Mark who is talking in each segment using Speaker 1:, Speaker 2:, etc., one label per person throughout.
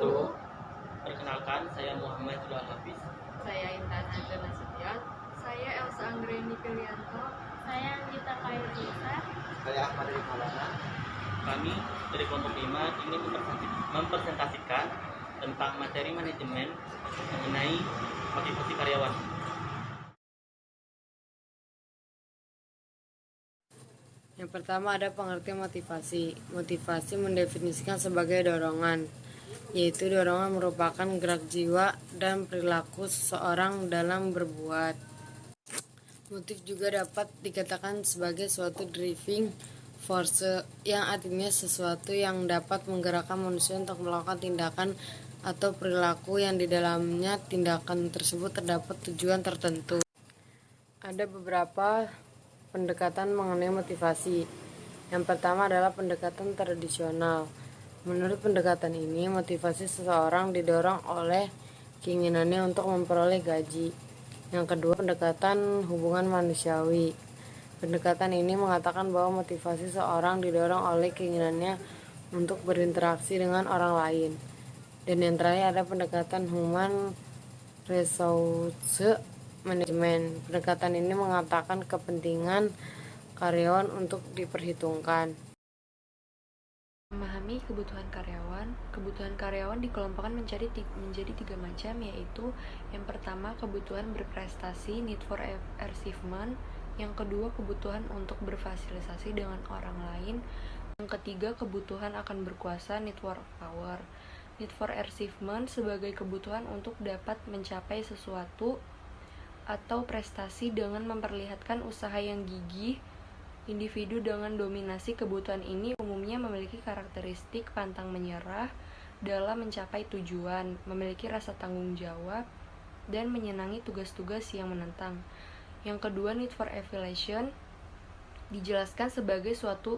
Speaker 1: wabarakatuh. Perkenalkan, saya Muhammad Zulal Hafiz.
Speaker 2: Saya Intan Angga Nasution. Saya Elsa Anggreni Pilianto.
Speaker 3: Saya Anggita Kairulisa.
Speaker 4: Saya Ahmad Eri Maulana.
Speaker 1: Kami dari kelompok 5 ingin mempresentasikan tentang materi manajemen mengenai motivasi karyawan.
Speaker 5: Yang pertama ada pengertian motivasi. Motivasi mendefinisikan sebagai dorongan, yaitu dorongan merupakan gerak jiwa dan perilaku seseorang dalam berbuat. Motif juga dapat dikatakan sebagai suatu driving force, yang artinya sesuatu yang dapat menggerakkan manusia untuk melakukan tindakan atau perilaku yang di dalamnya tindakan tersebut terdapat tujuan tertentu. Ada beberapa pendekatan mengenai motivasi. Yang pertama adalah pendekatan tradisional. Menurut pendekatan ini, motivasi seseorang didorong oleh keinginannya untuk memperoleh gaji. Yang kedua, pendekatan hubungan manusiawi. Pendekatan ini mengatakan bahwa motivasi seseorang didorong oleh keinginannya untuk berinteraksi dengan orang lain. Dan yang terakhir ada pendekatan human resource manajemen. Pendekatan ini mengatakan kepentingan karyawan untuk diperhitungkan.
Speaker 2: Memahami kebutuhan karyawan dikelompokkan menjadi tiga macam, yaitu yang pertama kebutuhan berprestasi, need for achievement. Yang kedua kebutuhan untuk berfasilitasi dengan orang lain. Yang ketiga kebutuhan akan berkuasa, need for power. Need for achievement sebagai kebutuhan untuk dapat mencapai sesuatu atau prestasi dengan memperlihatkan usaha yang gigih. Individu dengan dominasi kebutuhan ini umumnya memiliki karakteristik pantang menyerah dalam mencapai tujuan, memiliki rasa tanggung jawab, dan menyenangi tugas-tugas yang menantang. Yang kedua, need for affiliation dijelaskan sebagai suatu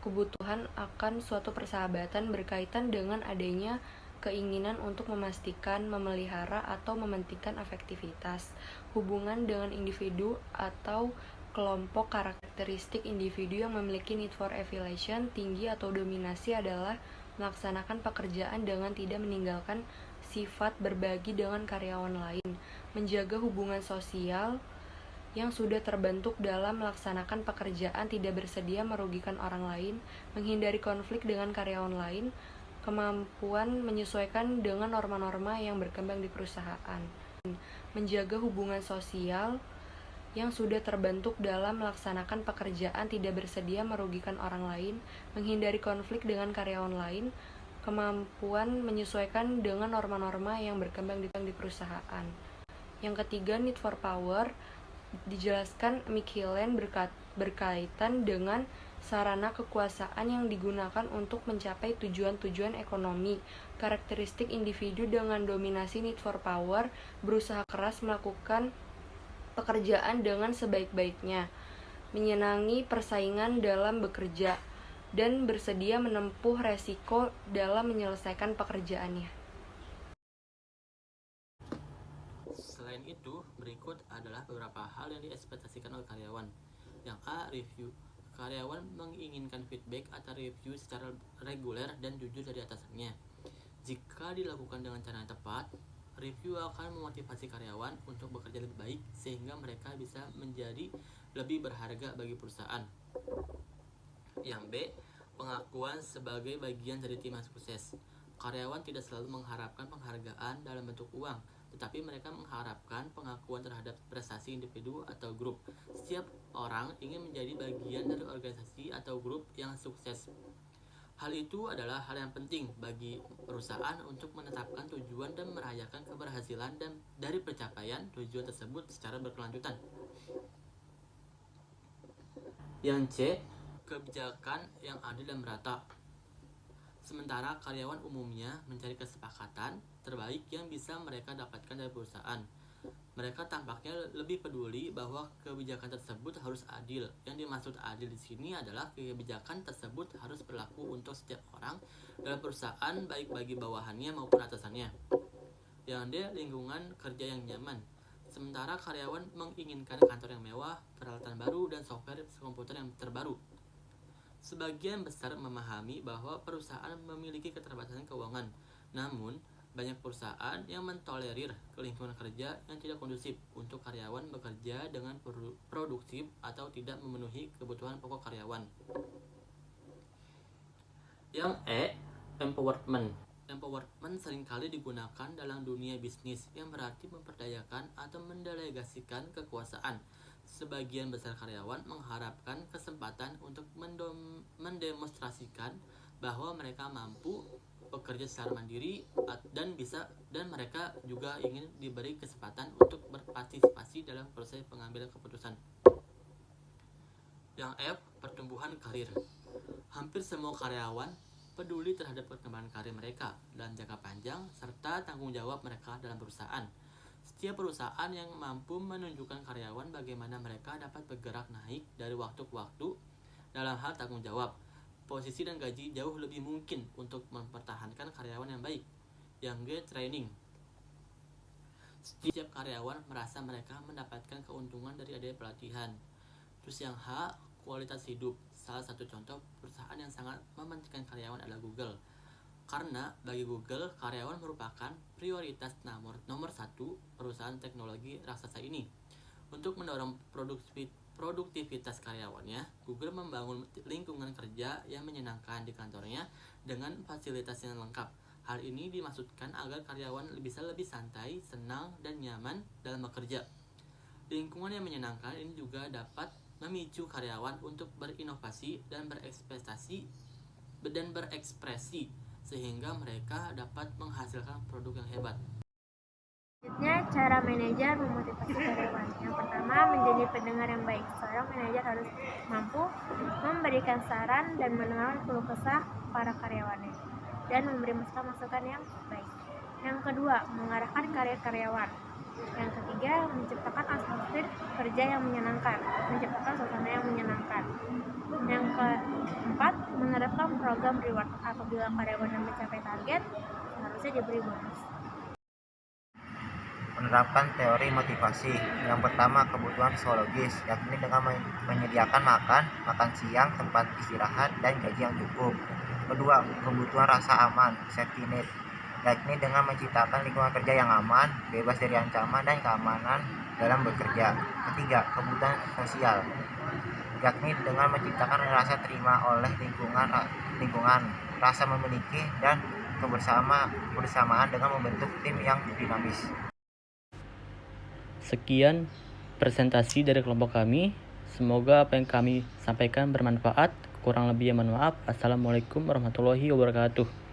Speaker 2: kebutuhan akan suatu persahabatan berkaitan dengan adanya keinginan untuk memastikan, memelihara, atau mementingkan afektivitas hubungan dengan individu atau kelompok. Karakteristik individu yang memiliki need for affiliation tinggi atau dominasi adalah melaksanakan pekerjaan dengan tidak meninggalkan sifat berbagi dengan karyawan lain, menjaga hubungan sosial yang sudah terbentuk dalam melaksanakan pekerjaan, tidak bersedia merugikan orang lain, menghindari konflik dengan karyawan lain, kemampuan menyesuaikan dengan norma-norma yang berkembang di perusahaan, menjaga hubungan sosial yang sudah terbentuk dalam melaksanakan pekerjaan, tidak bersedia merugikan orang lain, menghindari konflik dengan karyawan lain, kemampuan menyesuaikan dengan norma-norma yang berkembang di perusahaan. Yang ketiga, need for power dijelaskan demikian berkaitan dengan sarana kekuasaan yang digunakan untuk mencapai tujuan-tujuan ekonomi. Karakteristik individu dengan dominasi need for power berusaha keras melakukan pekerjaan dengan sebaik-baiknya, menyenangi persaingan dalam bekerja, dan bersedia menempuh resiko dalam menyelesaikan pekerjaannya.
Speaker 1: Selain itu, berikut adalah beberapa hal yang diekspektasikan oleh karyawan. Yang A, review. Karyawan menginginkan feedback atau review secara reguler dan jujur dari atasannya. Jika dilakukan dengan cara yang tepat, review akan memotivasi karyawan untuk bekerja lebih baik sehingga mereka bisa menjadi lebih berharga bagi perusahaan. Yang B, pengakuan sebagai bagian dari tim yang sukses. Karyawan tidak selalu mengharapkan penghargaan dalam bentuk uang, tetapi mereka mengharapkan pengakuan terhadap prestasi individu atau grup. Setiap orang ingin menjadi bagian dari organisasi atau grup yang sukses. Hal itu adalah hal yang penting bagi perusahaan untuk menetapkan tujuan dan merayakan keberhasilan dan dari pencapaian tujuan tersebut secara berkelanjutan. Yang C, kebijakan yang adil dan merata. Sementara karyawan umumnya mencari kesepakatan terbaik yang bisa mereka dapatkan dari perusahaan. Mereka tampaknya lebih peduli bahwa kebijakan tersebut harus adil. Yang dimaksud adil di sini adalah kebijakan tersebut harus berlaku untuk setiap orang dalam perusahaan, baik bagi bawahannya maupun atasannya. Yang D, lingkungan kerja yang nyaman. Sementara karyawan menginginkan kantor yang mewah, peralatan baru, dan software komputer yang terbaru. Sebagian besar memahami bahwa perusahaan memiliki keterbatasan keuangan, Namun, banyak perusahaan yang mentolerir lingkungan kerja yang tidak kondusif untuk karyawan bekerja dengan produktif atau tidak memenuhi kebutuhan pokok karyawan. Yang empowerment. Empowerment seringkali digunakan dalam dunia bisnis yang berarti memperdayakan atau mendelegasikan kekuasaan. Sebagian besar karyawan mengharapkan kesempatan untuk mendemonstrasikan bahwa mereka mampu bekerja secara mandiri dan mereka juga ingin diberi kesempatan untuk berpartisipasi dalam proses pengambilan keputusan. Yang F, pertumbuhan karir. Hampir semua karyawan peduli terhadap perkembangan karir mereka dalam jangka panjang serta tanggung jawab mereka dalam perusahaan. Setiap perusahaan yang mampu menunjukkan karyawan bagaimana mereka dapat bergerak naik dari waktu ke waktu dalam hal tanggung jawab, posisi dan gaji jauh lebih mungkin untuk mempertahankan karyawan yang baik. Yang G, training. Setiap karyawan merasa mereka mendapatkan keuntungan dari adanya pelatihan. Terus yang H, kualitas hidup. Salah satu contoh perusahaan yang sangat mementingkan karyawan adalah Google. Karena bagi Google, karyawan merupakan prioritas nomor satu perusahaan teknologi raksasa ini. Untuk mendorong produktivitas karyawannya, Google membangun lingkungan kerja yang menyenangkan di kantornya dengan fasilitas yang lengkap. Hal ini dimaksudkan agar karyawan bisa lebih santai, senang, dan nyaman dalam bekerja. Lingkungan yang menyenangkan ini juga dapat memicu karyawan untuk berinovasi dan berekspresi sehingga mereka dapat menghasilkan produk yang hebat.
Speaker 3: Selanjutnya, cara manajer memotivasi karyawan. Yang pertama, menjadi pendengar yang baik. Seorang manajer harus mampu memberikan saran dan mendengar keluh kesah para karyawannya dan memberi masukan yang baik. Yang kedua, mengarahkan karir karyawan. Yang ketiga, menciptakan atmosfer kerja yang menyenangkan, menciptakan suasana yang menyenangkan. Yang keempat, menerapkan program reward. Apabila karyawan yang mencapai target, harusnya diberi bonus.
Speaker 4: Menerapkan teori motivasi. Yang pertama, kebutuhan psikologis, yakni dengan menyediakan makan siang, tempat istirahat, dan gaji yang cukup. Kedua, kebutuhan rasa aman, safety net, yakni dengan menciptakan lingkungan kerja yang aman, bebas dari ancaman dan keamanan dalam bekerja. Ketiga, kebutuhan sosial, yakni dengan menciptakan rasa terima oleh lingkungan, rasa memiliki, dan kebersamaan dengan membentuk tim yang dinamis.
Speaker 1: Sekian presentasi dari kelompok kami. Semoga apa yang kami sampaikan bermanfaat. Kurang lebihnya mohon maaf. Assalamualaikum warahmatullahi wabarakatuh.